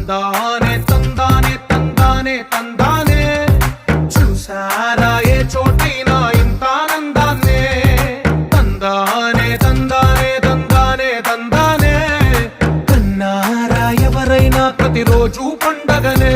తందానే తందానే తందానే తందానే చూసారా ఏ చోటైనా ఇంత ఆనందాన్నే తందానే తందానే తందానే తందానే కన్నారా ఎవరైనా ప్రతిరోజు పండగనే